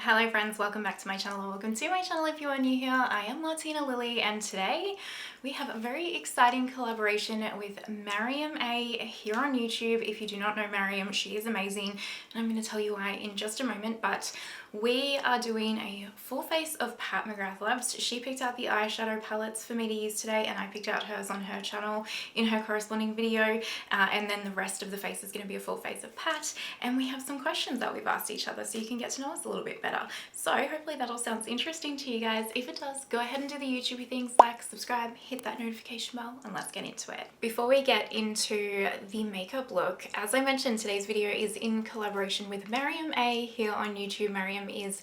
Hello friends, welcome back to my channel, or welcome to my channel if you are new here. I am Martina Lily and today we have a very exciting collaboration with Mariam A here on YouTube. If you do not know Mariam, she is amazing and I'm going to tell you why in just a moment, but we are doing a full face of Pat McGrath labs. She picked out the eyeshadow palettes for me to use today and I picked out hers on her channel in her corresponding video, and then the rest of the face is going to be a full face of Pat, and we have some questions that we've asked each other so you can get to know us a little bit better. So hopefully that all sounds interesting to you guys. If it does, go ahead and do the YouTubey things, like, subscribe, hit that notification bell, and let's get into it. Before we get into the makeup look, as I mentioned, today's video is in collaboration with Mariam A here on YouTube. Mariam is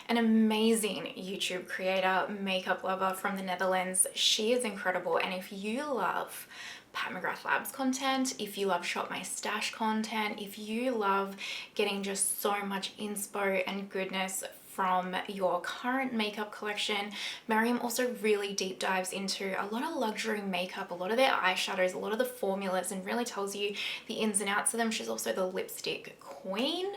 an amazing YouTube creator, makeup lover from the Netherlands. She is incredible, and if you love Pat McGrath Labs content, if you love Shop My Stash content, if you love getting just so much inspo and goodness from your current makeup collection, Mariam also really deep dives into a lot of luxury makeup, a lot of their eyeshadows, a lot of the formulas, and really tells you the ins and outs of them. She's also the lipstick queen.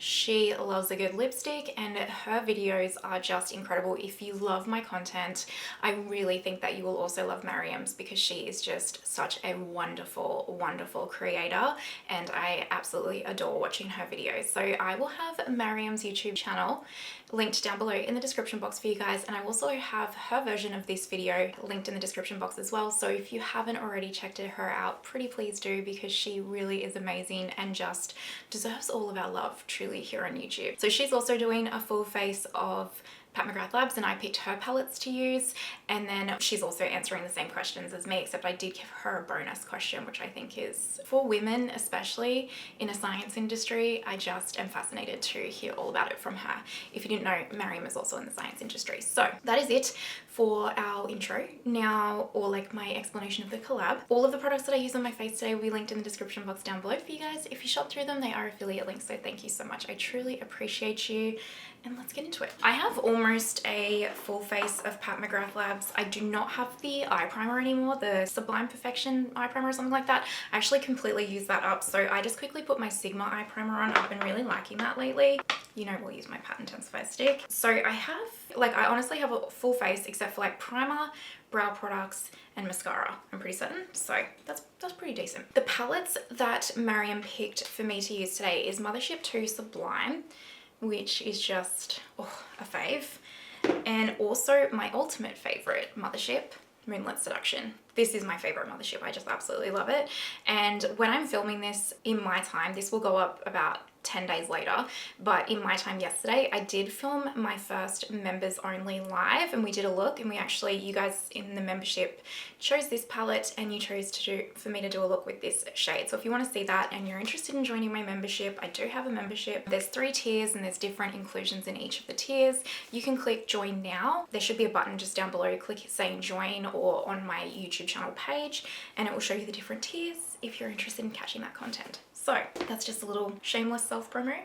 She loves a good lipstick and her videos are just incredible. If you love my content, I really think that you will also love Mariam's because she is just such a wonderful, wonderful creator and I absolutely adore watching her videos. So I will have Mariam's YouTube channel linked down below in the description box for you guys, and I also have her version of this video linked in the description box as well. So if you haven't already checked her out, pretty please do, because she really is amazing and just deserves all of our love truly here on YouTube. So she's also doing a full face of Pat McGrath Labs and I picked her palettes to use, and then she's also answering the same questions as me, except I did give her a bonus question which I think is for women, especially in a science industry. I just am fascinated to hear all about it from her. If you didn't know, Mariam is also in the science industry. So that is it for our intro now, or like my explanation of the collab. All of the products that I use on my face today will be linked in the description box down below for you guys. If you shop through them, they are affiliate links, so thank you so much. I truly appreciate you. And let's get into it. I have almost a full face of Pat McGrath Labs. I do not have the eye primer anymore, the Sublime Perfection eye primer or something like that. I actually completely used that up, so I just quickly put my Sigma eye primer on. I've been really liking that lately. You know, we'll use my Pat Intensifeyes Stick. So I have, like, I honestly have a full face except for like primer, brow products, and mascara, I'm pretty certain. So that's pretty decent. The palettes that Mariam picked for me to use today is Mothership 2 Sublime, which is just a fave, and also my ultimate favorite Mothership, Moonlit Seduction. This is my favorite Mothership. I just absolutely love it. And when I'm filming this in my time, this will go up about 10 days later, but in my time yesterday I did film my first members only live and we did a look, and we actually, you guys in the membership chose this palette and you chose for me to do a look with this shade. So if you want to see that and you're interested in joining my membership, I do have a membership. There's 3 tiers and there's different inclusions in each of the tiers. You can click join now. There should be a button just down below, click saying join, or on my YouTube channel page, and it will show you the different tiers if you're interested in catching that content. So that's just a little shameless self-promo.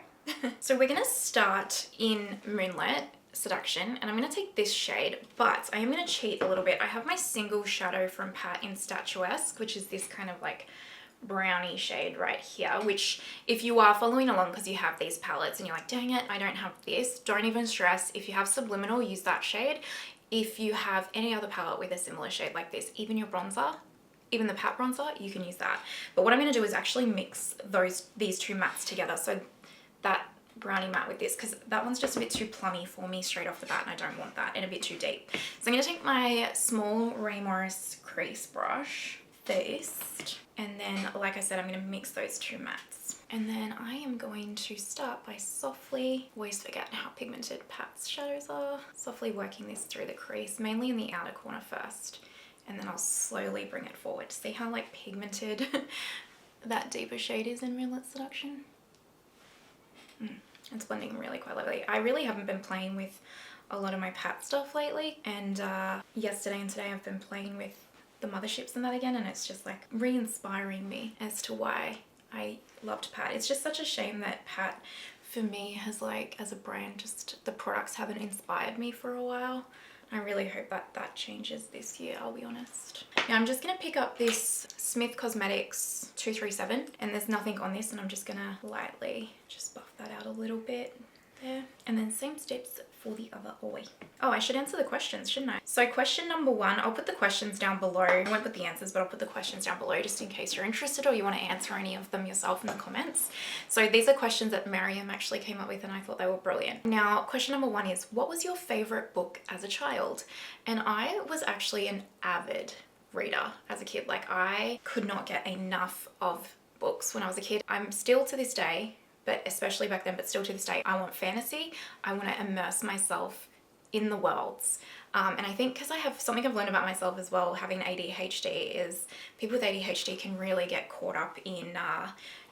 So we're gonna start in Moonlit Seduction, and I'm gonna take this shade, but I am gonna cheat a little bit. I have my single shadow from Pat in Statuesque, which is this kind of like brownie shade right here, which if you are following along because you have these palettes and you're like, dang it, I don't have this, don't even stress. If you have Subliminal, use that shade. If you have any other palette with a similar shade like this, even your bronzer, even the Pat bronzer, you can use that. But what I'm going to do is actually mix these two mattes together. So that brownie matte with this, because that one's just a bit too plummy for me straight off the bat and I don't want that, and a bit too deep. So I'm going to take my small Ray Morris crease brush first, and then like I said, I'm going to mix those two mattes. And then I am going to start by softly, always forget how pigmented Pat's shadows are, softly working this through the crease, mainly in the outer corner first. And then I'll slowly bring it forward. See how like pigmented that deeper shade is in Moonlit Seduction? It's blending really quite lovely. I really haven't been playing with a lot of my Pat stuff lately, and yesterday and today I've been playing with the Motherships and that again, and it's just like re-inspiring me as to why I loved Pat. It's just such a shame that Pat, for me, has like, as a brand, just the products haven't inspired me for a while. I really hope that that changes this year, I'll be honest. Now I'm just going to pick up this Smith Cosmetics 237, and there's nothing on this, and I'm just going to lightly just buff that out a little bit. there. And then same steps for the other eye. Oh, I should answer the questions, shouldn't I? So question number 1, I'll put the questions down below. I won't put the answers, but I'll put the questions down below just in case you're interested or you want to answer any of them yourself in the comments. So these are questions that Mariam actually came up with and I thought they were brilliant. Now, question number 1 is, what was your favorite book as a child? And I was actually an avid reader as a kid. Like, I could not get enough of books when I was a kid. I'm still to this day, but especially back then, but still to this day, I want fantasy. I want to immerse myself in the worlds. And I think because I have something I've learned about myself as well, having ADHD, is people with ADHD can really get caught up in,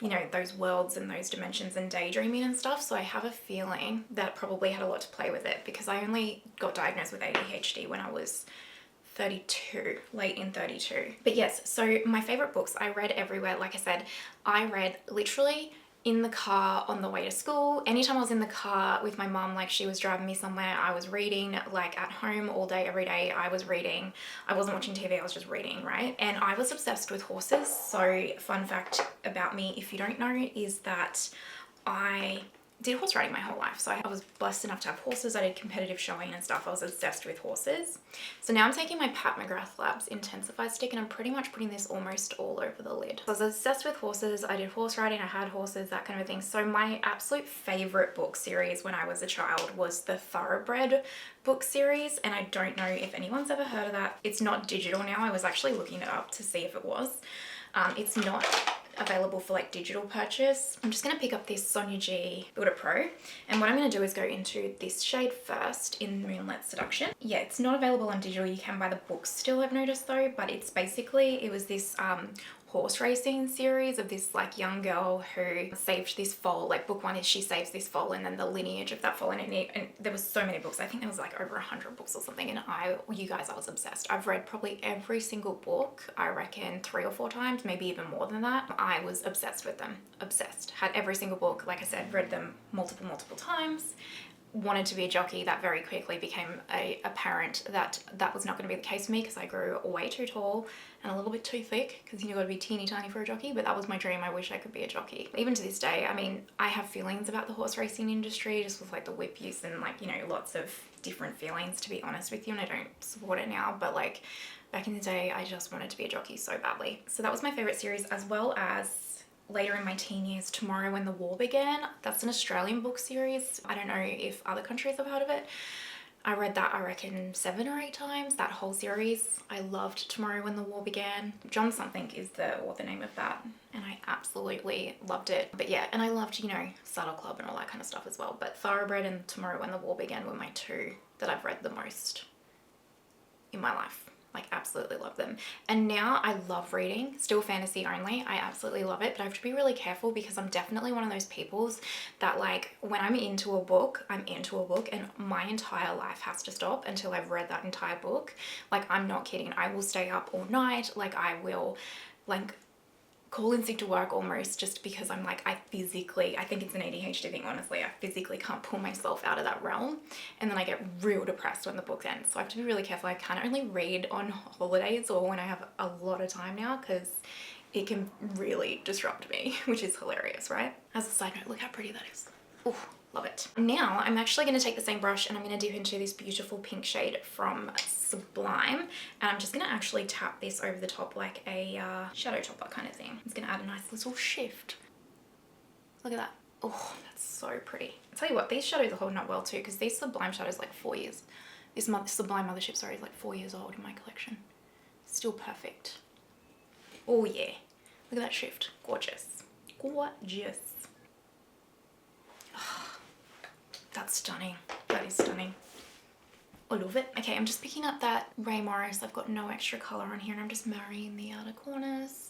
you know, those worlds and those dimensions and daydreaming and stuff. So I have a feeling that probably had a lot to play with it, because I only got diagnosed with ADHD when I was 32, late in 32. But yes, so my favorite books, I read everywhere. Like I said, I read literally in the car on the way to school. Anytime I was in the car with my mom, like she was driving me somewhere, I was reading. Like at home all day, every day, I was reading. I wasn't watching TV, I was just reading, right? And I was obsessed with horses. So fun fact about me, if you don't know, is that I did horse riding my whole life. So I was blessed enough to have horses. I did competitive showing and stuff. I was obsessed with horses. So now I'm taking my Pat McGrath Labs Intensifeyes Stick and I'm pretty much putting this almost all over the lid. So I was obsessed with horses. I did horse riding. I had horses, that kind of thing. So my absolute favorite book series when I was a child was the Thoroughbred book series. And I don't know if anyone's ever heard of that. It's not digital now. I was actually looking it up to see if it was. It's not available for like digital purchase. I'm just going to pick up this Sonia G Builder Pro, and what I'm going to do is go into this shade first in Moonlit Seduction. Yeah, it's not available on digital. You can buy the books still, I've noticed though, but it's basically, it was this horse racing series of this like young girl who saved this foal. Like book 1 is she saves this foal and then the lineage of that foal, and there was so many books. I think there was like over 100 books or something, and I was obsessed. I've read probably every single book, I reckon 3 or 4 times, maybe even more than that. I was obsessed with them, obsessed. Had every single book, like I said, read them multiple times. Wanted to be a jockey. That very quickly became apparent that that was not going to be the case for me, because I grew way too tall and a little bit too thick, because you got to be teeny tiny for a jockey, but that was my dream. I wish I could be a jockey. Even to this day, I mean, I have feelings about the horse racing industry, just with like the whip use and like, you know, lots of different feelings, to be honest with you, and I don't support it now, but like back in the day, I just wanted to be a jockey so badly. So that was my favorite series, as well as later in my teen years, Tomorrow When the War Began. That's an Australian book series. I don't know if other countries have heard of it. I read that, I reckon 7 or 8 times, that whole series. I loved Tomorrow When the War Began. John something is the author name of that, and I absolutely loved it. But yeah, and I loved, you know, Saddle Club and all that kind of stuff as well. But Thoroughbred and Tomorrow When the War Began were my 2 that I've read the most in my life. Like, absolutely love them. And now I love reading, still fantasy only. I absolutely love it, but I have to be really careful, because I'm definitely one of those peoples that, like, when I'm into a book, I'm into a book, and my entire life has to stop until I've read that entire book. Like, I'm not kidding. I will stay up all night. Like, I will, like, call in sick to work almost, just because I'm like, I think it's an ADHD thing, honestly. I physically can't pull myself out of that realm, and then I get real depressed when the book ends. So I have to be really careful. I can't only read on holidays or when I have a lot of time now, because it can really disrupt me, which is hilarious, right? As a side note, look how pretty that is. Ooh, love it. Now I'm actually going to take the same brush and I'm going to dip into this beautiful pink shade from Sublime, and I'm just going to actually tap this over the top like a shadow topper kind of thing. It's going to add a nice little shift. Look at that. Oh, that's so pretty. I'll tell you what, these shadows are holding up well too, because these Sublime shadows are like 4 years. This Sublime Mothership, sorry, is like 4 years old in my collection. Still perfect. Oh yeah. Look at that shift. Gorgeous. Gorgeous. Oh, that's stunning. That is stunning. I love it. Okay, I'm just picking up that Ray Morris. I've got no extra color on here, and I'm just marrying the outer corners.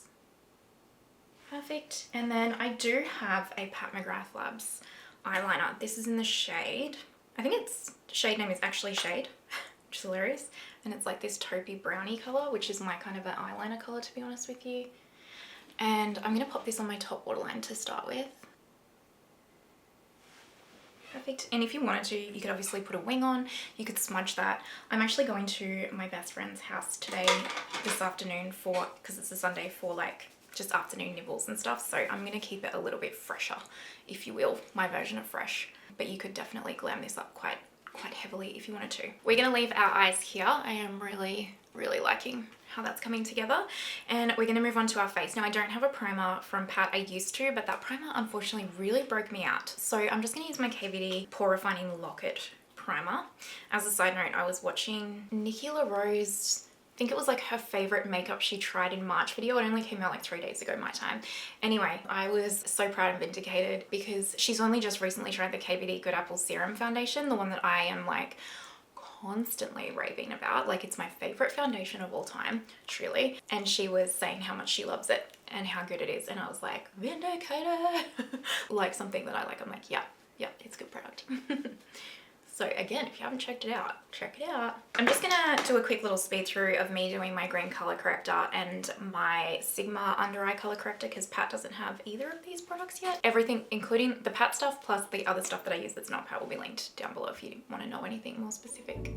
Perfect. And then I do have a Pat McGrath Labs eyeliner. This is in the shade, I think its shade name is actually Shade, which is hilarious. And it's like this taupey brownie color, which is my kind of an eyeliner color, to be honest with you. And I'm going to pop this on my top waterline to start with. Perfect. And if you wanted to, you could obviously put a wing on. You could smudge that. I'm actually going to my best friend's house today, this afternoon, because it's a Sunday, for like just afternoon nibbles and stuff. So I'm gonna keep it a little bit fresher, if you will, my version of fresh. But you could definitely glam this up quite heavily if you wanted to. We're gonna leave our eyes here. I am really liking how that's coming together, and we're gonna move on to our face. Now I don't have a primer from Pat. I used to, but that primer unfortunately really broke me out. So I'm just gonna use my KVD Pore Refining Locket primer. As a side note, I was watching Nikki LaRose, I think it was like her favorite makeup she tried in March video. It only came out like 3 days ago my time. Anyway, I was so proud and vindicated because she's only just recently tried the KVD Good Apple Serum Foundation, the one that I am like constantly raving about. Like, it's my favorite foundation of all time, truly. And she was saying how much she loves it and how good it is. And I was like, vindicated. Like something that I like. I'm like, yeah, it's a good product. So again, if you haven't checked it out, check it out. I'm just gonna do a quick little speed through of me doing my green color corrector and my Sigma under eye color corrector, because Pat doesn't have either of these products yet. Everything, including the Pat stuff plus the other stuff that I use that's not Pat, will be linked down below if you want to know anything more specific.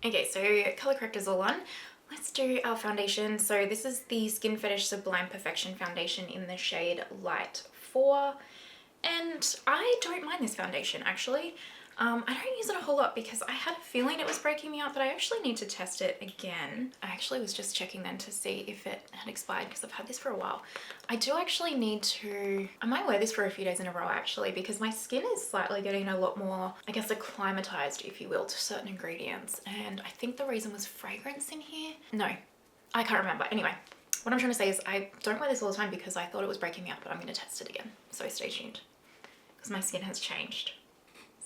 Okay, so color corrector's all on. Let's do our foundation. So this is the Skin Fetish Sublime Perfection Foundation in the shade Light 4. And I don't mind this foundation, actually. I don't use it a whole lot because I had a feeling it was breaking me out, but I actually need to test it again. I actually was just checking then to see if it had expired because I've had this for a while. I do actually need to, I might wear this for a few days in a row actually, because my skin is slightly getting a lot more, I guess, acclimatized, if you will, to certain ingredients. And I think the reason was fragrance in here. No, I can't remember. Anyway, what I'm trying to say is I don't wear this all the time because I thought it was breaking me out, but I'm going to test it again. So stay tuned because my skin has changed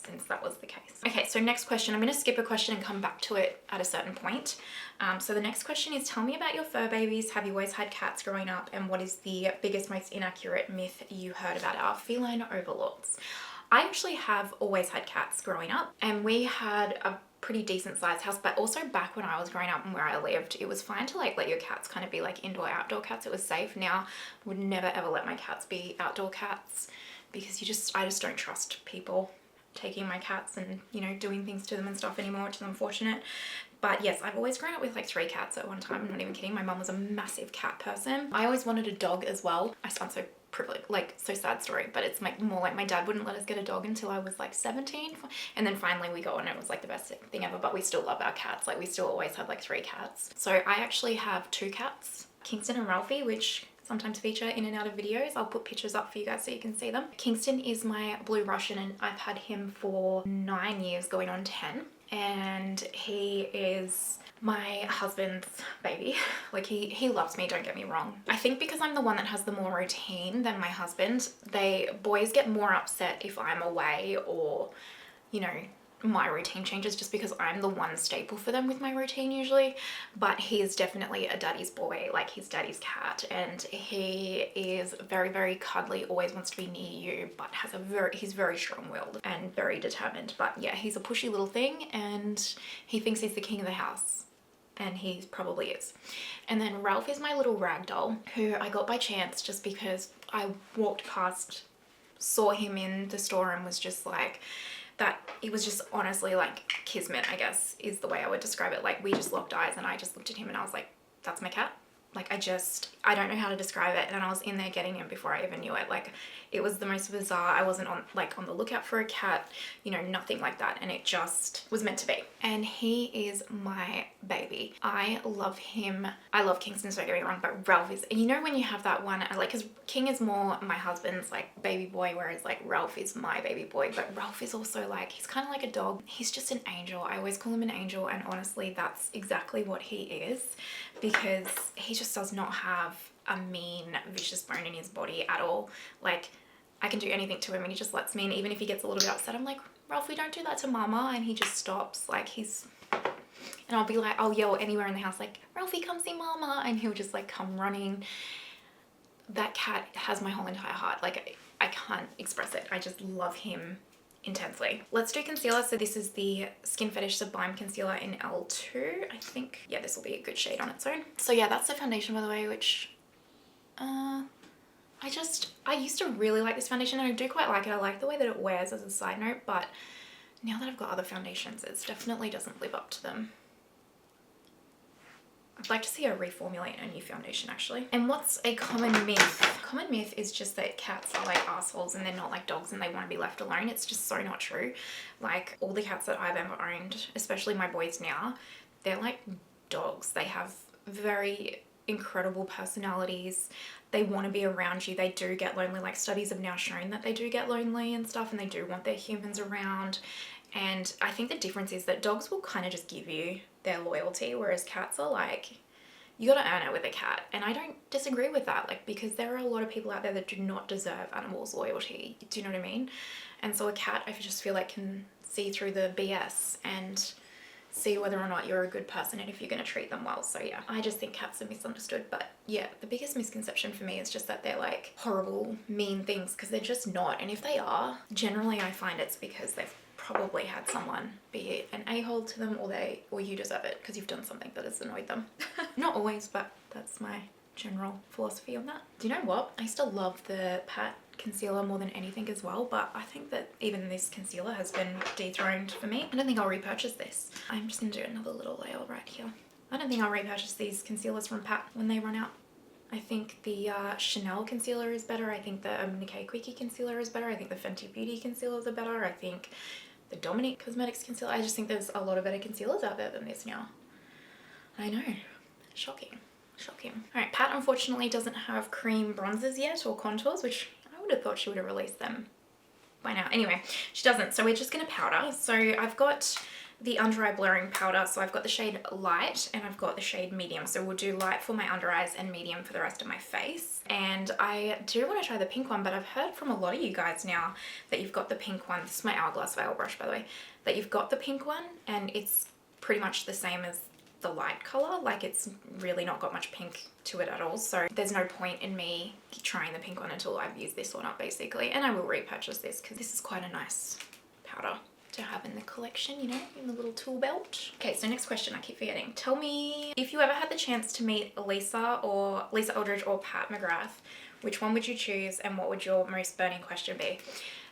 since that was the case. Okay, so next question. I'm going to skip a question and come back to it at a certain point. So the next question is, tell me about your fur babies. Have you always had cats growing up? And what is the biggest, most inaccurate myth you heard about our feline overlords? I actually have always had cats growing up, and we had a pretty decent sized house, but also back when I was growing up and where I lived, it was fine to like let your cats kind of be like indoor outdoor cats. It was safe. Now I would never ever let my cats be outdoor cats because I just don't trust people taking my cats and, you know, doing things to them and stuff anymore, which is unfortunate. But yes, I've always grown up with like 3 cats at one time. I'm not even kidding. My mum was a massive cat person. I always wanted a dog as well. I sound so privileged, like so sad story, but it's like more like my dad wouldn't let us get a dog until I was like 17, and then finally we got one and it was like the best thing ever. But we still love our cats. Like we still always had like 3 cats. So I actually have 2 cats, Kingston and Ralphie, which sometimes feature in and out of videos. I'll put pictures up for you guys so you can see them. Kingston is my blue Russian and I've had him for 9 years going on 10, and he is my husband's baby. Like he loves me, don't get me wrong. I think because I'm the one that has the more routine than my husband, boys get more upset if I'm away or, you know, my routine changes, just because I'm the one staple for them with my routine usually. But he is definitely a daddy's boy, like he's daddy's cat, and he is very, very cuddly, always wants to be near you, but he's very strong-willed and very determined. But yeah, he's a pushy little thing and he thinks he's the king of the house, and he probably is. And then Ralph is my little rag doll, who I got by chance just because I walked past, saw him in the store and was just like, that it was just honestly like kismet, I guess is the way I would describe it. Like we just locked eyes and I just looked at him and I was like, that's my cat. Like I don't know how to describe it. And I was in there getting him before I even knew it. Like it was the most bizarre. I wasn't on the lookout for a cat, you know, nothing like that. And it just was meant to be. And he is my baby. I love him. I love Kingston, so don't get me wrong, but Ralph is, you know, when you have that one, I like, cause King is more my husband's like baby boy, whereas like Ralph is my baby boy. But Ralph is also like, he's kind of like a dog. He's just an angel. I always call him an angel. And honestly, that's exactly what he is, because he just does not have a mean, vicious bone in his body at all. Like I can do anything to him and he just lets me, and even if he gets a little bit upset, I'm like, Ralph, we don't do that to mama, and he just stops. Like and I'll be like, I'll yell anywhere in the house like, Ralphie, come see mama, and he'll just like come running. That cat has my whole entire heart. Like I can't express it. I just love him intensely. Let's do concealer. So this is the Skin Fetish Sublime Concealer in L2. I think, yeah, this will be a good shade on its own. So yeah, that's the foundation, by the way, which I used to really like this foundation, and I do quite like it. I like the way that it wears as a side note, but now that I've got other foundations, it definitely doesn't live up to them. I'd like to see her reformulate a new foundation actually. And what's a common myth? Common myth is just that cats are like assholes and they're not like dogs and they want to be left alone. It's just so not true. Like all the cats that I've ever owned, especially my boys now, they're like dogs. They have very incredible personalities. They want to be around you. They do get lonely. Like studies have now shown that they do get lonely and stuff, and they do want their humans around. And I think the difference is that dogs will kind of just give you their loyalty, whereas cats are like, you got to earn it with a cat. And I don't disagree with that, like, because there are a lot of people out there that do not deserve animals' loyalty. Do you know what I mean? And so a cat, I just feel like, can see through the BS and see whether or not you're a good person and if you're going to treat them well. So yeah, I just think cats are misunderstood. But yeah, the biggest misconception for me is just that they're like horrible, mean things, because they're just not. And if they are, generally I find it's because they've probably had someone be an a-hole to them, or you deserve it because you've done something that has annoyed them. Not always, but that's my general philosophy on that. Do you know what? I used to love the Pat concealer more than anything as well, but I think that even this concealer has been dethroned for me. I don't think I'll repurchase this. I'm just gonna do another little layer right here. I don't think I'll repurchase these concealers from Pat when they run out. I think the Chanel concealer is better. I think the Urban Quickie concealer is better. I think the Fenty Beauty concealers are better. I think the Dominique Cosmetics concealer. I just think there's a lot of better concealers out there than this now. I know. Shocking. Shocking. Alright, Pat unfortunately doesn't have cream bronzers yet or contours, which I would have thought she would have released them by now. Anyway, she doesn't, so we're just going to powder. So I've got the under eye blurring powder. So I've got the shade light and I've got the shade medium. So we'll do light for my under eyes and medium for the rest of my face. And I do want to try the pink one, but I've heard from a lot of you guys now that you've got the pink one. This is my Hourglass Veil brush, by the way, that you've got the pink one and it's pretty much the same as the light color. Like it's really not got much pink to it at all. So there's no point in me trying the pink one until I've used this one up basically. And I will repurchase this because this is quite a nice powder to have in the collection, you know, in the little tool belt. Okay, so next question, I keep forgetting. Tell me, if you ever had the chance to meet Lisa Eldridge or Pat McGrath, which one would you choose and what would your most burning question be?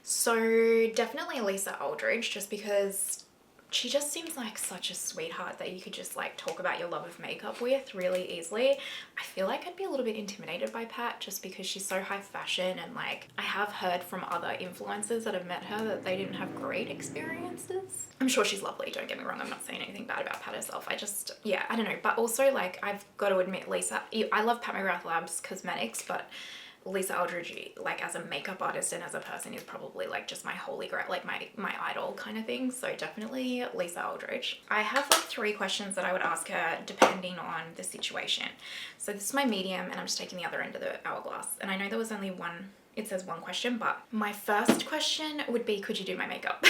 So definitely Lisa Eldridge, just because she just seems like such a sweetheart that you could just like talk about your love of makeup with really easily. I feel like I'd be a little bit intimidated by Pat just because she's so high fashion, and like I have heard from other influencers that have met her that they didn't have great experiences. I'm sure she's lovely, don't get me wrong, I'm not saying anything bad about Pat herself. I just, yeah, I don't know. But also like I've got to admit, Lisa, I love Pat McGrath Labs Cosmetics, but Lisa Eldridge, like as a makeup artist and as a person, is probably like just my holy grail, like my idol kind of thing. So definitely Lisa Eldridge. I have like 3 questions that I would ask her depending on the situation. So this is my medium and I'm just taking the other end of the hourglass. And I know there was only one, it says 1 question, but my first question would be, could you do my makeup?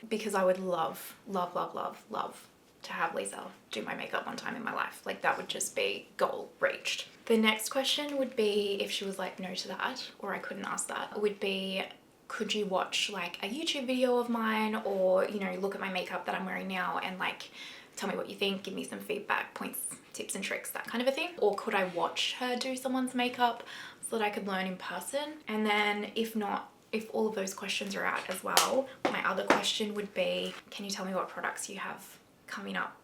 Because I would love to have Lisa do my makeup one time in my life. Like that would just be goal reached. The next question would be, if she was like no to that, or I couldn't ask that, would be, could you watch like a YouTube video of mine, or, you know, look at my makeup that I'm wearing now and like tell me what you think, give me some feedback, points, tips and tricks, that kind of a thing? Or could I watch her do someone's makeup so that I could learn in person? And then if not, if all of those questions are out as well, my other question would be, can you tell me what products you have coming up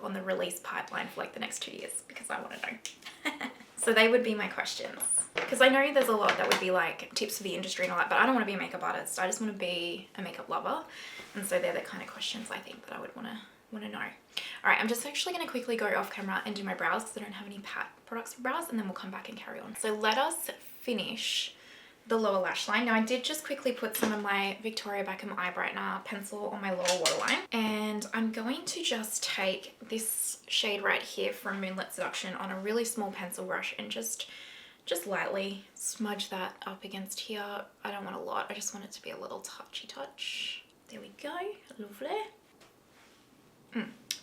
on the release pipeline for like the next 2 years because I want to know. So they would be my questions. Because I know there's a lot that would be like tips for the industry and all that, but I don't want to be a makeup artist. I just want to be a makeup lover. And so they're the kind of questions I think that I would want to know. All right, I'm just actually going to quickly go off camera and do my brows because I don't have any Pat products for brows, and then we'll come back and carry on. So let us finish the lower lash line. Now I did just quickly put some of my Victoria Beckham eye brightener pencil on my lower waterline, and I'm going to just take this shade right here from Moonlit Seduction on a really small pencil brush and just lightly smudge that up against here. I don't want a lot, I just want it to be a little touchy touch. There we go, lovely.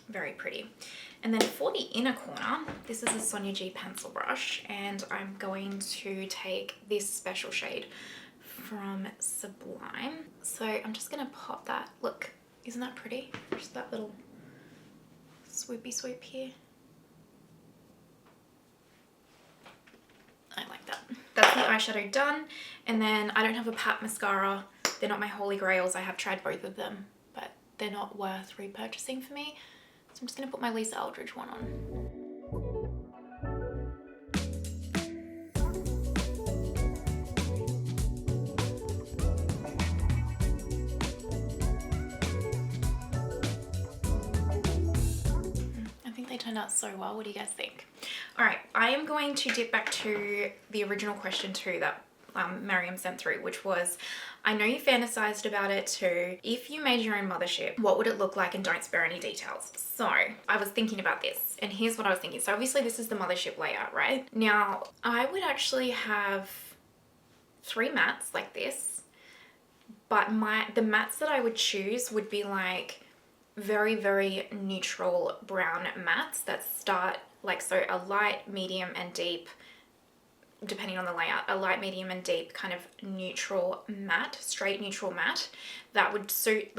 Very pretty. And then for the inner corner, this is a Sonia G pencil brush, and I'm going to take this special shade from Sublime. So I'm just gonna pop that. Look, isn't that pretty? Just that little swoopy swoop here. I like that. That's the eyeshadow done. And then I don't have a Pat mascara. They're not my holy grails. I have tried both of them, but they're not worth repurchasing for me. So I'm just going to put my Lisa Eldridge one on. I think they turned out so well. What do you guys think? All right, I am going to dip back to the original question too that Mariam sent through, which was, I know you fantasized about it too. If you made your own mothership, what would it look like, and don't spare any details? So I was thinking about this, and here's what I was thinking. So obviously this is the mothership layout, right? Now I would actually have 3 mattes like this, but the mattes that I would choose would be like very, very neutral brown mattes that start like, so a light, medium and deep, depending on the layout, a light, medium and deep kind of neutral matte, straight neutral matte that would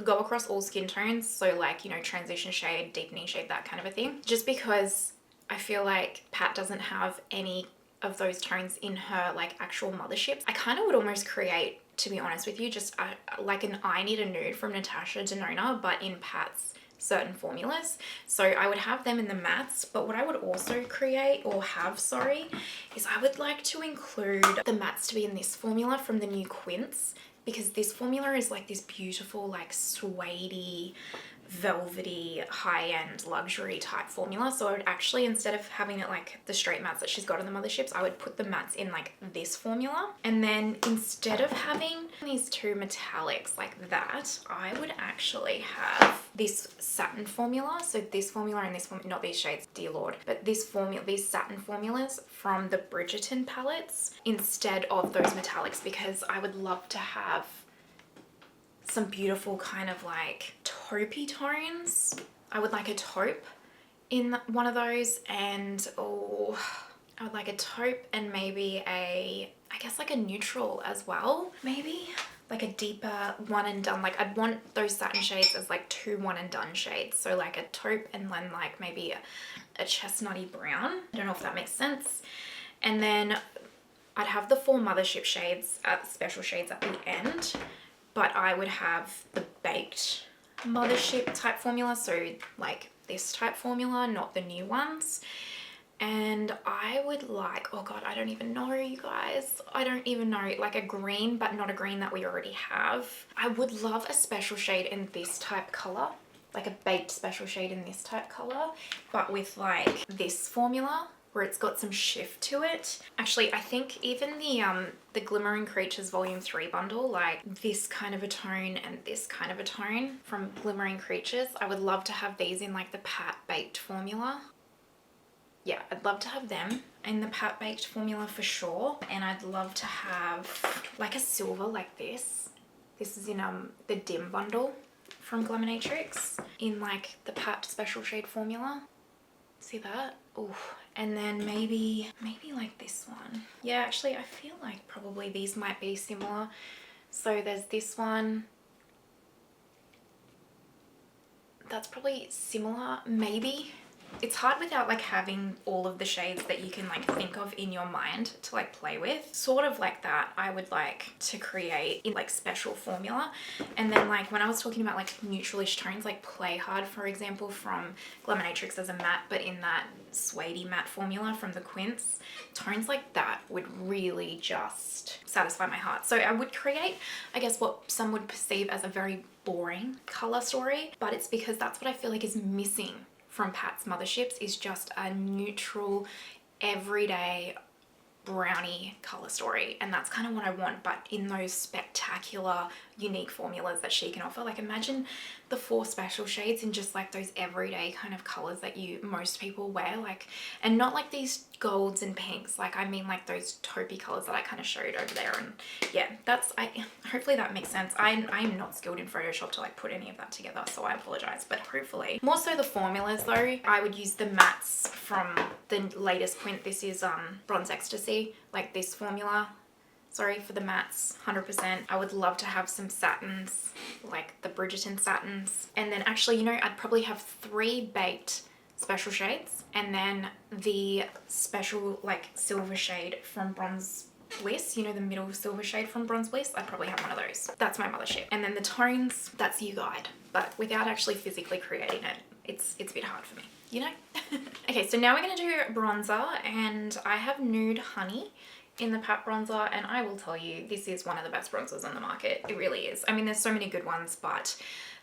go across all skin tones. So like, you know, transition shade, deepening shade, that kind of a thing. Just because I feel like Pat doesn't have any of those tones in her like actual motherships. I kind of would almost create, to be honest with you, just like an I Need a Nude from Natasha Denona, but in Pat's certain formulas. So I would have them in the mattes, but what I would also create, or have, sorry, is I would like to include the mattes to be in this formula from the new Quince, because this formula is like this beautiful, like suede-y, velvety, high-end luxury type formula. So I would actually, instead of having it like the straight mattes that she's got in the motherships, I would put the mattes in like this formula. And then instead of having these 2 metallics like that, I would actually have this satin formula. So this formula and this formula, not these shades, dear Lord, but this formula, these satin formulas from the Bridgerton palettes instead of those metallics, because I would love to have some beautiful kind of like taupey tones. I would like a taupe in one of those, and oh, I would like a taupe and maybe I guess like a neutral as well, maybe like a deeper one and done. Like I'd want those satin shades as like 2 one and done shades, so like a taupe and then like maybe a chestnutty brown. I don't know if that makes sense. And then I'd have the 4 mothership shades, special shades at the end, but I would have the baked mothership type formula, so like this type formula, not the new ones. And I would like, oh god, I don't even know, you guys. I don't even know, like a green, but not a green that we already have. I would love a special shade in this type color, like a baked special shade in this type color, but with like this formula, where it's got some shift to it. Actually, I think even the Glimmering Creatures Volume 3 bundle, like this kind of a tone and this kind of a tone from Glimmering Creatures, I would love to have these in like the Pat Baked formula. Yeah, I'd love to have them in the Pat Baked formula for sure. And I'd love to have like a silver like this. This is in the Dim bundle from Glaminatrix in like the Pat Special Shade formula. See that? Oh, and then maybe like this one. Yeah, actually I feel like probably these might be similar. So there's this one. That's probably similar, maybe it's hard without like having all of the shades that you can like think of in your mind to like play with. Sort of like that, I would like to create in like special formula. And then like when I was talking about like neutralish tones, like Play Hard, for example, from Glaminatrix as a matte, but in that suede matte formula from the Quince, tones like that would really just satisfy my heart. So I would create, I guess, what some would perceive as a very boring color story, but it's because that's what I feel like is missing from Pat's Motherships, is just a neutral, everyday brownie color story. And that's kind of what I want, but in those spectacular, unique formulas that she can offer. Like imagine the 4 special shades in just like those everyday kind of colors that most people wear, like, and not like these golds and pinks, like I mean like those taupey colors that I kind of showed over there. And yeah, hopefully that makes sense. I'm not skilled in Photoshop to like put any of that together, so I apologize, but hopefully. More so the formulas though, I would use the mattes from the latest print. This is Bronze Ecstasy, like this formula. Sorry, for the mattes, 100%. I would love to have some satins, like the Bridgerton satins. And then actually, you know, I'd probably have 3 baked special shades, and then the special like silver shade from Bronze Bliss, you know, the middle silver shade from Bronze Bliss. I'd probably have one of those. That's my Mothership. And then the tones, that's you guide, but without actually physically creating it, it's a bit hard for me, you know? Okay, so now we're gonna do bronzer, and I have Nude Honey in the Pat bronzer, and I will tell you, this is one of the best bronzers on the market. It really is. I mean, there's so many good ones, but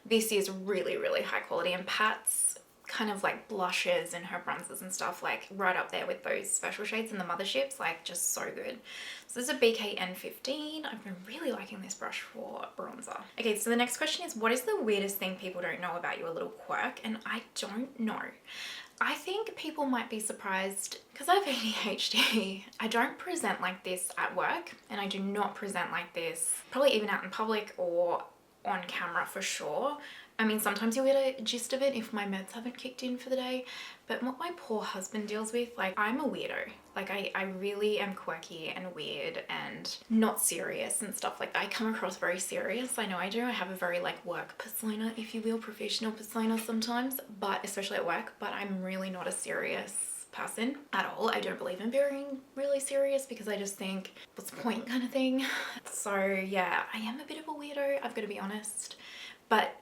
this is really, really high quality. And Pat's kind of like blushes and her bronzers and stuff, like right up there with those special shades in the Motherships, like just so good. So this is a BK-N15. I've been really liking this brush for bronzer. Okay, so the next question is, what is the weirdest thing people don't know about you? A little quirk? And I don't know. I think people might be surprised because I have ADHD. I don't present like this at work, and I do not present like this probably even out in public or on camera for sure. I mean, sometimes you'll get a gist of it if my meds haven't kicked in for the day, but what my poor husband deals with, like, I'm a weirdo. Like, I really am quirky and weird and not serious and stuff like that. I come across very serious. I know I do. I have a very, like, work persona, if you will, professional persona sometimes, but especially at work, but I'm really not a serious person at all. I don't believe in being really serious because I just think, what's the point kind of thing? So, yeah, I am a bit of a weirdo, I've got to be honest, but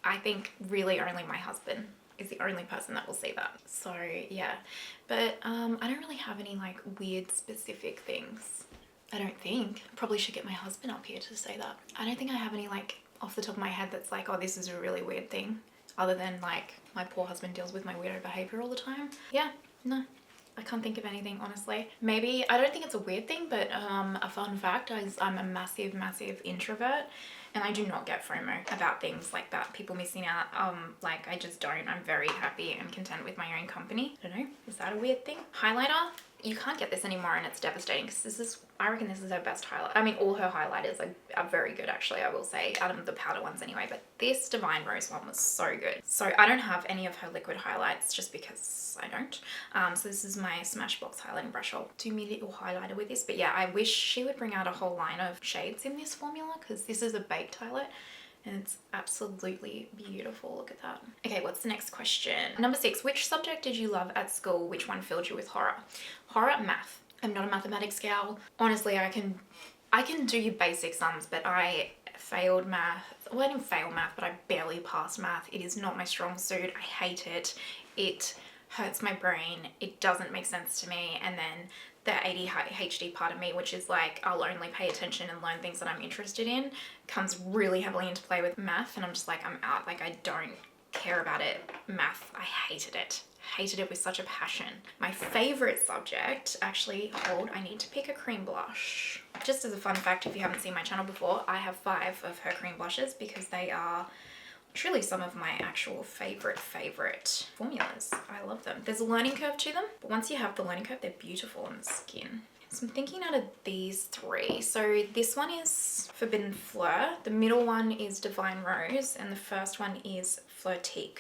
I think really only my husband is the only person that will see that. So yeah, but I don't really have any like weird specific things. I don't think. Probably should get my husband up here to say that. I don't think I have any like off the top of my head that's like, oh, this is a really weird thing, other than like my poor husband deals with my weirdo behavior all the time. Yeah, no. I can't think of anything, honestly. Maybe, I don't think it's a weird thing, but a fun fact is I'm a massive, massive introvert, and I do not get FOMO about things like that. People missing out, like I just don't. I'm very happy and content with my own company. I don't know, is that a weird thing? Highlighter, you can't get this anymore, and it's devastating because this is, I reckon this is her best highlight. I mean, all her highlighters are very good actually, I will say, out of the powder ones anyway, but this Divine Rose one was so good. So I don't have any of her liquid highlights just because I don't. So this is my Smashbox highlighting brush. I'll do me little highlighter with this, but yeah, I wish she would bring out a whole line of shades in this formula because this is a baked highlight and it's absolutely beautiful. Look at that. Okay, what's the next question? Number 6, which subject did you love at school? Which one filled you with horror? Horror, math. I'm not a mathematics gal. Honestly, I can do basic sums, but I failed math. Well, I didn't fail math, but I barely passed math. It is not my strong suit. I hate it. It hurts my brain. It doesn't make sense to me. And then the ADHD part of me, which is like, I'll only pay attention and learn things that I'm interested in, comes really heavily into play with math. And I'm just like, I'm out. Like, I don't care about it. Math, I hated it. Hated it with such a passion. My favorite subject, actually, hold, I need to pick a cream blush. Just as a fun fact, if you haven't seen my channel before, I have 5 of her cream blushes because they are truly some of my actual favorite formulas. I love them. There's a learning curve to them, but once you have the learning curve, they're beautiful on the skin. So I'm thinking out of these 3. So this one is Forbidden Fleur, the middle one is Divine Rose, and the first one is Fleurotique.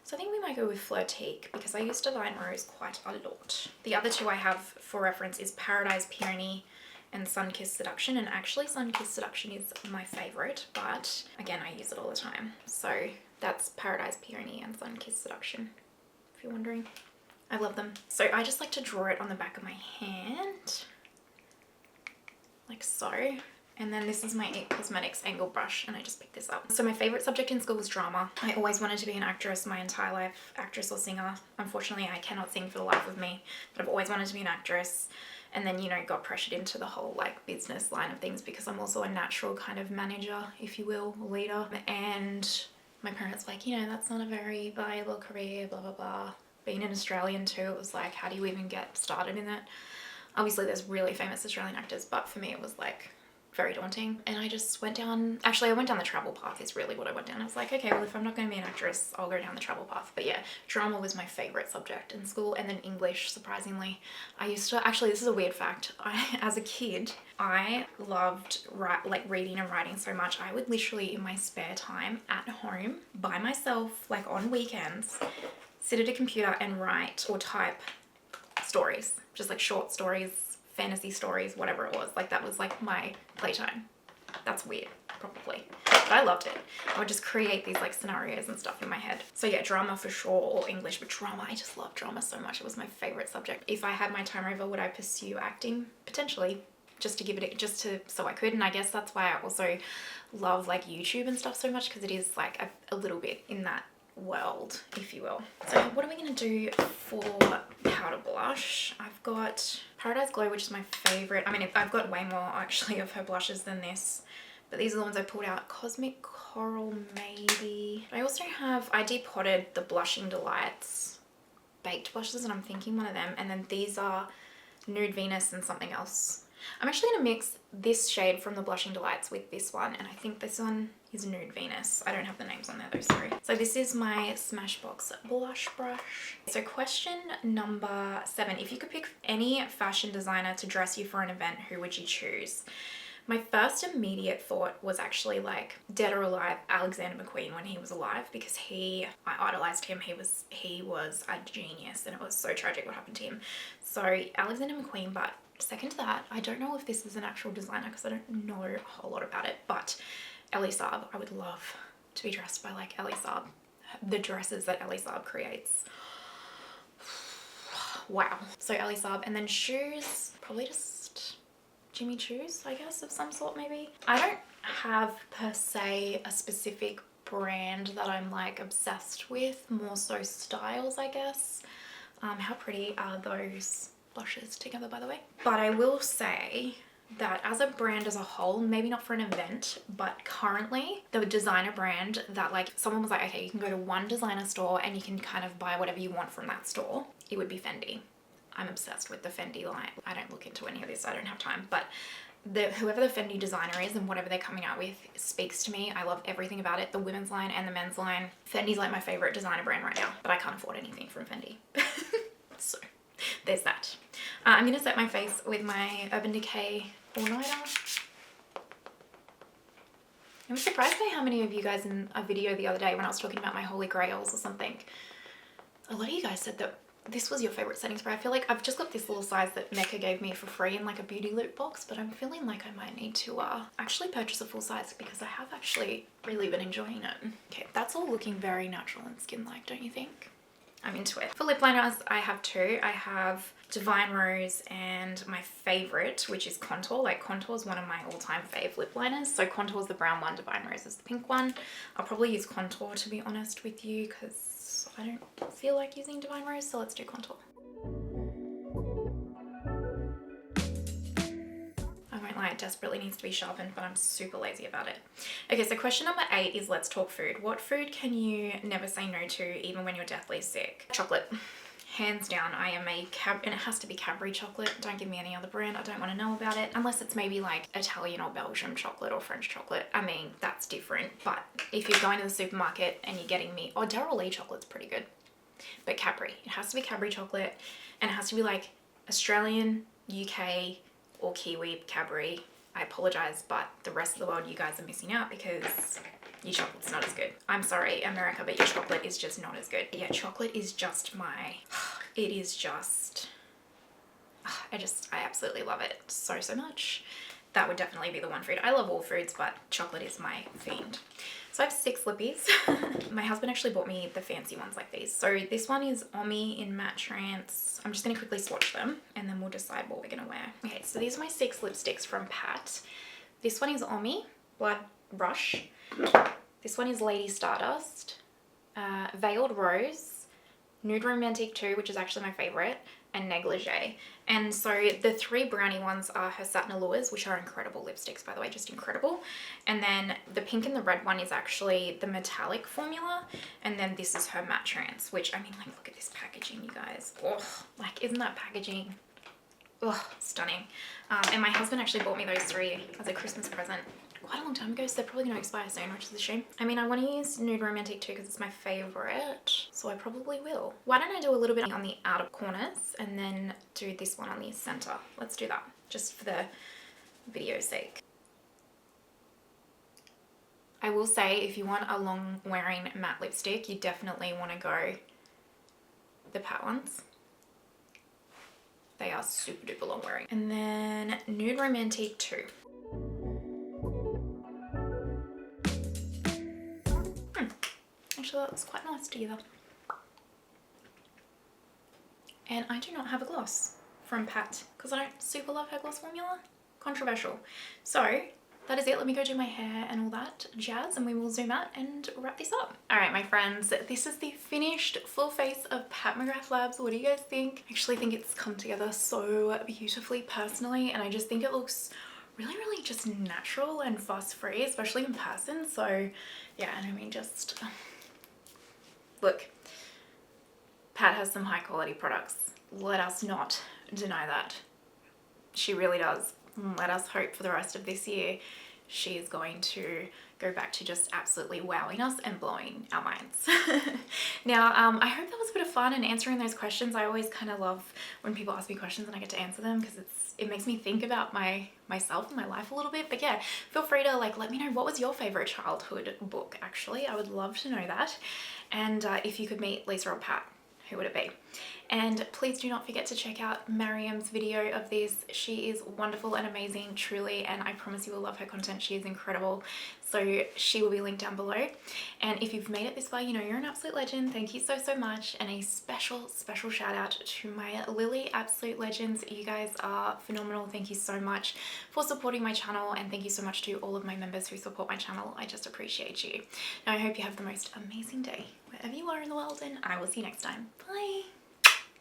So I think we might go with Fleurotique because I use Divine Rose quite a lot. The other 2 I have for reference is Paradise Peony and Sun-Kissed Seduction, and actually Sun-Kissed Seduction is my favorite, but again, I use it all the time. So that's Paradise Peony and Sun-Kissed Seduction if you're wondering. I love them. So I just like to draw it on the back of my hand, like so. And then this is my It Cosmetics angle brush, and I just picked this up. So my favorite subject in school was drama. I always wanted to be an actress my entire life, actress or singer. Unfortunately, I cannot sing for the life of me, but I've always wanted to be an actress. And then, you know, got pressured into the whole like business line of things because I'm also a natural kind of manager, if you will, leader. And my parents were like, you know, that's not a very viable career, blah, blah, blah. Being an Australian too, it was like, how do you even get started in it? Obviously there's really famous Australian actors, but for me it was like very daunting. And I just went down, actually I went down the travel path is really what I went down. I was like, okay, well if I'm not going to be an actress, I'll go down the travel path. But yeah, drama was my favorite subject in school, and then English, surprisingly. I used to, actually this is a weird fact, as a kid I loved reading and writing so much. I would literally in my spare time at home by myself, like on weekends, sit at a computer and write or type stories, just like short stories, fantasy stories, whatever it was. Like that was like my playtime. That's weird, probably, but I loved it. I would just create these like scenarios and stuff in my head. So yeah, drama for sure, or English, but drama, I just love drama so much. It was my favorite subject. If I had my time over, would I pursue acting? Potentially, just to give it, so I could. And I guess that's why I also love like YouTube and stuff so much, because it is like a little bit in that world, if you will. So what are we going to do for powder blush? I've got Paradise Glow, which is my favorite. I mean, I've got way more actually of her blushes than this, but these are the ones I pulled out. Cosmic Coral maybe. I also have, I depotted the Blushing Delights baked blushes, and I'm thinking one of them. And then these are Nude Venus and something else. I'm actually going to mix this shade from the Blushing Delights with this one, and I think this one is Nude Venus. I don't have the names on there though, sorry. So this is my Smashbox blush brush. So question number 7. If you could pick any fashion designer to dress you for an event, who would you choose? My first immediate thought was actually like dead or alive Alexander McQueen when he was alive, because I idolized him. He was a genius, and it was so tragic what happened to him. So Alexander McQueen, but second to that, I don't know if this is an actual designer because I don't know a whole lot about it, but Elie Saab, I would love to be dressed by like Elie Saab. The dresses that Elie Saab creates. Wow. So Elie Saab, and then shoes, probably just Jimmy Choos, I guess, of some sort maybe. I don't have per se a specific brand that I'm like obsessed with, more so styles, I guess. How pretty are those blushes together, by the way? But I will say that as a brand as a whole, maybe not for an event, but currently the designer brand that like someone was like, okay, you can go to one designer store and you can kind of buy whatever you want from that store, it would be Fendi. I'm obsessed with the Fendi line. I don't look into any of this, I don't have time, but whoever the Fendi designer is and whatever they're coming out with speaks to me. I love everything about it, the women's line and the men's line. Fendi's like my favorite designer brand right now, but I can't afford anything from Fendi. So there's that. I'm gonna set my face with my Urban Decay All-Nighter. I was surprised by how many of you guys in a video the other day when I was talking about my Holy Grails or something, a lot of you guys said that this was your favorite setting spray. I feel like I've just got this little size that Mecca gave me for free in like a beauty loot box, but I'm feeling like I might need to actually purchase a full size because I have actually really been enjoying it. Okay, that's all looking very natural and skin-like, don't you think? I'm into it. For lip liners, I have two. I have Divine Rose and my favorite, which is Contour. Like Contour is one of my all-time fave lip liners. So Contour is the brown one, Divine Rose is the pink one. I'll probably use Contour to be honest with you because I don't feel like using Divine Rose, so let's do Contour. It desperately needs to be sharpened, but I'm super lazy about it. Okay, so question number 8 is let's talk food. What food can you never say no to even when you're deathly sick? Chocolate. Hands down, I am and it has to be Cadbury chocolate. Don't give me any other brand. I don't want to know about it. Unless it's maybe like Italian or Belgian chocolate or French chocolate. I mean, that's different. But if you're going to the supermarket and you're getting me, or Daryl Lee chocolate's pretty good. But Cadbury. It has to be Cadbury chocolate, and it has to be like Australian, UK, or Kiwi Cadbury. I apologize, but the rest of the world, you guys are missing out because your chocolate's not as good. I'm sorry, America, but your chocolate is just not as good. Yeah, chocolate is just it is just, I absolutely love it so much. that would definitely be the one food. I love all foods, but chocolate is my fiend. So I have 6 lippies. My husband actually bought me the fancy ones like these. So this one is Omi in Matte Trance. I'm just going to quickly swatch them and then we'll decide what we're going to wear. Okay, so these are my 6 lipsticks from Pat. This one is Omi, Blood Brush. This one is Lady Stardust, Veiled Rose, Nude Romantique 2, which is actually my favorite, and Negligee. And so the 3 brownie ones are her Satin Allures, which are incredible lipsticks, by the way, just incredible. And then the pink and the red one is actually the metallic formula. And then this is her Matte Trance, which, I mean, like, look at this packaging, you guys. Oh, like, isn't that packaging? Oh, stunning. And my husband actually bought me those 3 as a Christmas present quite a long time ago, so they're probably going to expire soon, which is a shame. I mean, I want to use Nude Romantique too because it's my favorite, so I probably will. Why don't I do a little bit on the outer corners and then do this one on the center? Let's do that, just for the video's sake. I will say, if you want a long wearing matte lipstick, you definitely want to go the Pat ones. They are super duper long wearing. And then Nude Romantique 2. Actually, that was quite nice together. And I do not have a gloss from Pat because I don't super love her gloss formula. Controversial. So that is it. Let me go do my hair and all that jazz and we will zoom out and wrap this up. All right, my friends, this is the finished full face of Pat McGrath Labs. What do you guys think? I actually think it's come together so beautifully personally, and I just think it looks really just natural and fuss free, especially in person. So yeah, and I mean, just look, Pat has some high quality products. Let us not deny that. She really does. Let us hope for the rest of this year she is going to go back to just absolutely wowing us and blowing our minds. Now, I hope that was a bit of fun in answering those questions. I always kind of love when people ask me questions and I get to answer them because it makes me think about myself and my life a little bit. But yeah, feel free to let me know, what was your favorite childhood book actually? I would love to know that. And if you could meet Lisa or Pat, who would it be? And please do not forget to check out Mariam's video of this. She is wonderful and amazing, truly, and I promise you will love her content. She is incredible. So she will be linked down below. And if you've made it this far, you know you're an absolute legend. Thank you so much. And a special shout out to my Lily absolute legends. You guys are phenomenal. Thank you so much for supporting my channel, and thank you so much to all of my members who support my channel. I just appreciate you. Now I hope you have the most amazing day wherever you are in the world, and I will see you next time. Bye.